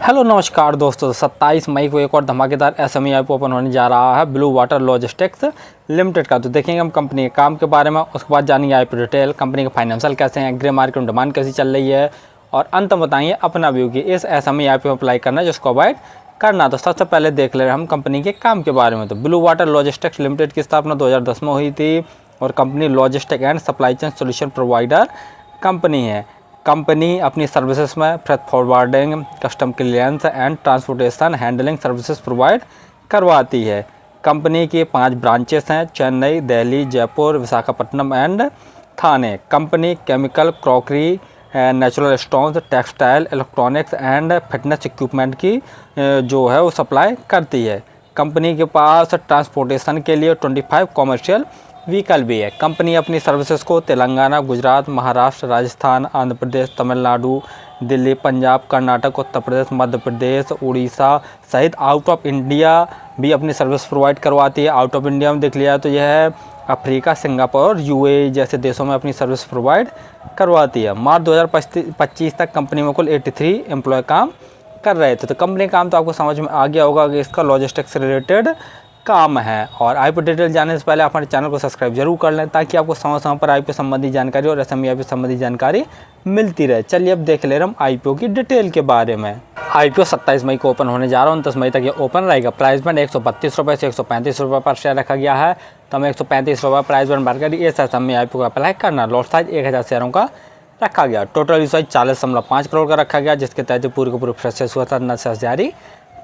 Hello नमस्कार दोस्तों, 27 मई को एक और धमाकेदार एसएमई ऐप ओपन होने जा रहा है ब्लू वाटर लॉजिस्टिक्स लिमिटेड का। तो देखेंगे हम कंपनी के काम के बारे में, उसके बाद जानेंगे ऐप डिटेल, कंपनी के फाइनेंशियल कैसे हैं, ग्रे मार्केट में डिमांड कैसी चल रही है, और अंत में बताएंगे अपना व्यू कि इस एसएमई ऐप में अप्लाई करना है जिसको अवॉइड करना। तो सबसे पहले देख ले रहे हम कंपनी के काम के बारे में। तो ब्लू वाटर लॉजिस्टिक्स लिमिटेड की स्थापना 2010 में हुई थी और company logistic and supply chain solution provider company है। कंपनी अपनी सर्विसेज में freight forwarding, custom clearance and transportation handling services provide करवाती है। कंपनी के 5 ब्रांचेस हैं, Chennai, Delhi, Jaipur, Visakhapatnam and Thane. Company chemical, crockery, natural stones, textile, electronics and fitness equipment की जो है वो सप्लाई करती है। कंपनी के पास ट्रांसपोर्टेशन के लिए 25 कॉमर्शियल व्हीकल भी है। कंपनी अपनी सर्विसेज को तेलंगाना, गुजरात, महाराष्ट्र, राजस्थान, आंध्र प्रदेश, तमिलनाडु, दिल्ली, पंजाब, कर्नाटक, उत्तर प्रदेश, मध्य प्रदेश, उड़ीसा सहित आउट ऑफ इंडिया भी अपनी सर्विस प्रोवाइड करवाती है। आउट ऑफ इंडिया में देख लिया तो यह है अफ्रीका, सिंगापुर और यूएई जैसे देशों में अपनी सर्विस प्रोवाइड करवाती है। मार्च 2025 तक कंपनी में कुल 83 एम्प्लॉय काम कर रहे थे। तो कंपनी काम तो आपको समझ में आ गया होगा कि इसका लॉजिस्टिक्स से रिलेटेड काम है। और आई डिटेल जानने से पहले आप हमारे चैनल को सब्सक्राइब जरूर कर लें ताकि आपको समय समय पर आईपीओ संबंधी जानकारी और एसएमई आईपीओ संबंधी जानकारी मिलती रहे। चलिए अब देख ले रहे हम आईपीओ की डिटेल के बारे में। आईपीओ 27 मई को ओपन होने जा रहा है, 29 मई तक ये ओपन रहेगा। प्राइस बैंड 132 रुपये से 135 रुपये पर शेयर रखा गया है। तो हमें 135 रुपये प्राइस बैंड भर कर इस एसएमई आईपीओ का अप्लाई करना। लॉट साइज 1000 शेयरों का रखा गया। टोटल यूज साइज 40.5 करोड़ का रखा गया, जिसके तहत पूरे के पूरे प्रोसेस हुआ था नशा जारी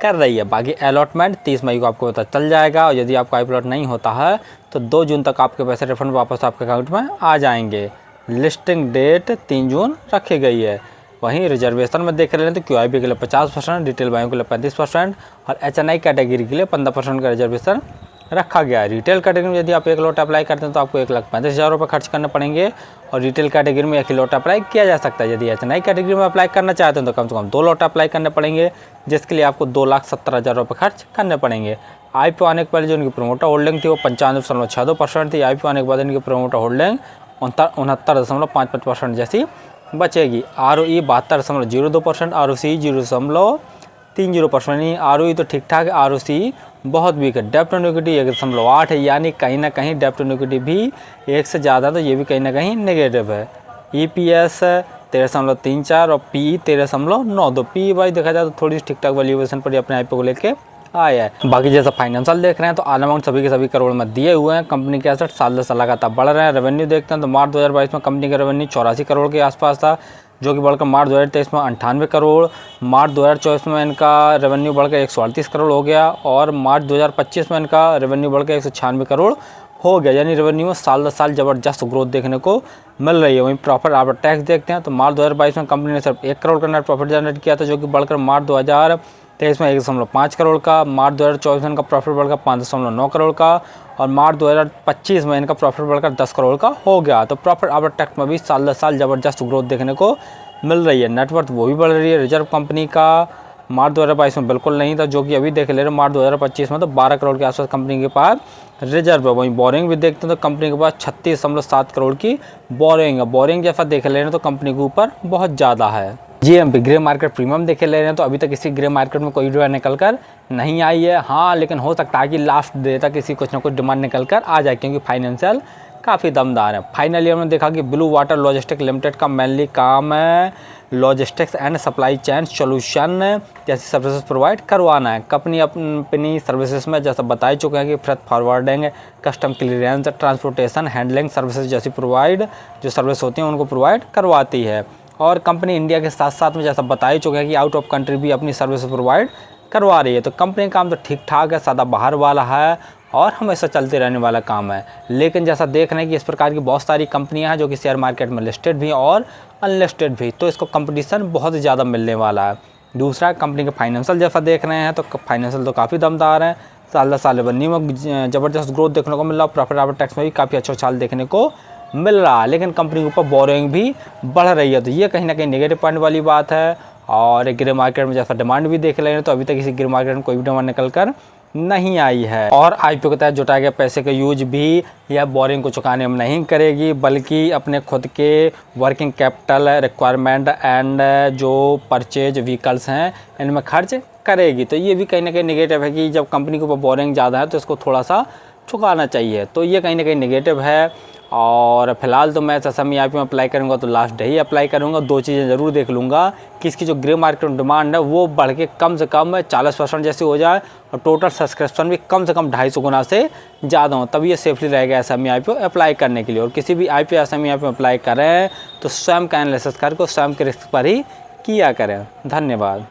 कर रही है। बाकी अलॉटमेंट 30 मई को आपको पता चल जाएगा और यदि आपका आईपीओ नहीं होता है तो 2 जून तक आपके पैसे रिफंड वापस आपके अकाउंट में आ जाएंगे। लिस्टिंग डेट 3 जून रखी गई है। वहीं रिजर्वेशन में देख रहे हैं तो क्यूआईबी के लिए 50%, रिटेल बाइयों के लिए 35% और एचएनआई कैटेगरी के लिए 15% का रिजर्वेशन रखा गया है। रिटेल कैटेगरी में यदि आप 1 लॉट अप्लाई करते हैं तो आपको 1,35,000 रुपये खर्च करने पड़ेंगे और रिटेल कैटेगरी में 1 ही लॉट अप्लाई किया जा सकता है। यदि एचएनआई कैटेगरी में अप्लाई करना चाहते हैं तो कम से कम 2 लॉट अप्लाई करने पड़ेंगे, जिसके लिए आपको 2,70,000 रुपये खर्च करने पड़ेंगे। आईपीओ आने के पहले जो उनकी प्रोमोटर होल्डिंग थी वो 95.62% थी। आईपीओ आने के बाद इनकी प्रोमोटर होल्डिंग 69.55% जैसी बचेगी। ROE 72.02%, ROC 0.30%। आरओई तो ठीक ठाक है, आरओसी बहुत वीक है। डेप्ट टू इक्विटी 1.8 है, यानी कहीं ना कहीं डेप्ट टू इक्विटी भी 1 से ज़्यादा, तो ये भी कहीं ना कहीं नेगेटिव है। ईपीएस 13.34 और पी 13.92। पी वाइज देखा जाए तो थोड़ी ठीक ठाक वैल्यूएशन पर अपने आईपीओ को लेके आया है। बाकी जैसा फाइनेंशियल देख रहे हैं तो ऑल अमाउंट सभी के सभी करोड़ में दिए हुए हैं। कंपनी के एसेट साल दर साल लगातार बढ़ रहे हैं। रेवेन्यू देखते हैं तो मार्च 2022 में कंपनी का रेवेन्यू 84 करोड़ के आसपास था, जो कि बढ़कर मार्च 2023 में 98 करोड़, मार्च 2024 में इनका रेवेन्यू बढ़कर 138 करोड़ हो गया और मार्च 2025 में इनका रेवेन्यू बढ़कर 196 करोड़ हो गया। यानी रेवेन्यू में साल दर साल ज़बरदस्त ग्रोथ देखने को मिल रही है। वहीं प्रॉफिट आफ्टर टैक्स देखते हैं तो मार्च 2022 में कंपनी ने सिर्फ 1 करोड़ का नेट प्रॉफिट जनरेट किया था, जो कि बढ़कर मार्च 2023 में 1.5 करोड़ का, मार्च 2024 में इनका प्रॉफिट बढ़कर 5.9 करोड़ का और मार्च 2025 में इनका प्रॉफिट बढ़कर 10 करोड़ का हो गया। तो प्रॉफिट आफ्टर टैक्स में भी साल दर साल ज़बरदस्त ग्रोथ देखने को मिल रही है। नेटवर्थ वो भी बढ़ रही है। रिजर्व कंपनी का मार्च 2022 में बिल्कुल नहीं था, जो कि अभी देख ले रहे मार्च 2025 में तो 12 करोड़ के आसपास कंपनी के पास रिजर्व है। वहीं बोरिंग भी देखते हैं तो कंपनी के पास 36.7 करोड़ की बोरिंग है। बोरिंग जैसा देख ले रहे हैं तो कंपनी के ऊपर बहुत ज़्यादा है। जीएमपी ग्रे मार्केट प्रीमियम देखे ले रहे हैं तो अभी तक इसी ग्रे मार्केट में कोई डिमांड निकल कर नहीं आई है। हाँ, लेकिन हो सकता है कि लास्ट डे तक किसी कुछ ना कुछ डिमांड निकल कर आ जाए, क्योंकि फाइनेंशियल काफ़ी दमदार है। फाइनली हमने देखा कि ब्लू वाटर लॉजिस्टिक्स लिमिटेड का मेनली काम है logistics and supply chain solution जैसी सर्विसेज प्रोवाइड करवाना है। कंपनी अपनी सर्विसेज में जैसा बता चुके हैं कि freight forwarding, custom clearance, transportation handling services जैसी प्रोवाइड जो सर्विस होती हैं उनको प्रोवाइड करवाती है। और कंपनी इंडिया के साथ साथ में जैसा बता ही चुके हैं कि आउट ऑफ कंट्री भी अपनी सर्विस प्रोवाइड करवा रही है। तो कंपनी का काम तो ठीक ठाक है, सादा बाहर वाला है और हमेशा चलते रहने वाला काम है। लेकिन जैसा देख रहे हैं कि इस प्रकार की बहुत सारी कंपनियां हैं जो कि शेयर मार्केट में लिस्टेड भी और अनलिस्टेड भी, तो इसको कंपटीशन बहुत ज़्यादा मिलने वाला है। दूसरा, कंपनी के फाइनेंशियल जैसा देख रहे हैं तो फाइनेंशियल तो काफ़ी दमदार है। साल दर साल रेवेन्यू में ज़बरदस्त ग्रोथ देखने को मिल रहा है। प्रॉफिट आफ्टर टैक्स में भी काफ़ी अच्छा चाल देखने को मिल रहा है। लेकिन कंपनी के ऊपर बोरिंग भी बढ़ रही है, तो ये कहीं ना कहीं नेगेटिव पॉइंट वाली बात है। और ग्रे मार्केट में जैसा डिमांड भी देख रहे हैं तो अभी तक इसी ग्रे मार्केट में कोई भी डिमांड निकल कर नहीं आई है। और IPO के तहत जुटाए गए पैसे का यूज भी यह बोरिंग को चुकाने में नहीं करेगी, बल्कि अपने खुद के वर्किंग कैपिटल रिक्वायरमेंट एंड जो परचेज व्हीकल्स हैं इनमें खर्च करेगी। तो ये भी कहीं ना कहीं निगेटिव है कि जब कंपनी के ऊपर बोरिंग ज़्यादा है तो इसको थोड़ा सा चुकाना चाहिए। तो ये कहीं ना कहीं निगेटिव है। और फिलहाल तो मैं SME IPO में अप्लाई करूँगा तो लास्ट डे ही अप्लाई करूँगा। 2 चीज़ें ज़रूर देख लूँगा कि इसकी जो ग्रे मार्केट में डिमांड है वो बढ़ के कम से कम 40% जैसी हो जाए और टोटल सब्सक्रिप्शन भी कम से कम 250 गुना से ज़्यादा हो, तभी ये सेफली रहेगा SME IPO अप्लाई करने के लिए। और किसी भी IPO SME IPO में अप्लाई करें तो स्वयं का एनालिसिस करके स्वयं के रिस्क पर ही किया करें। धन्यवाद।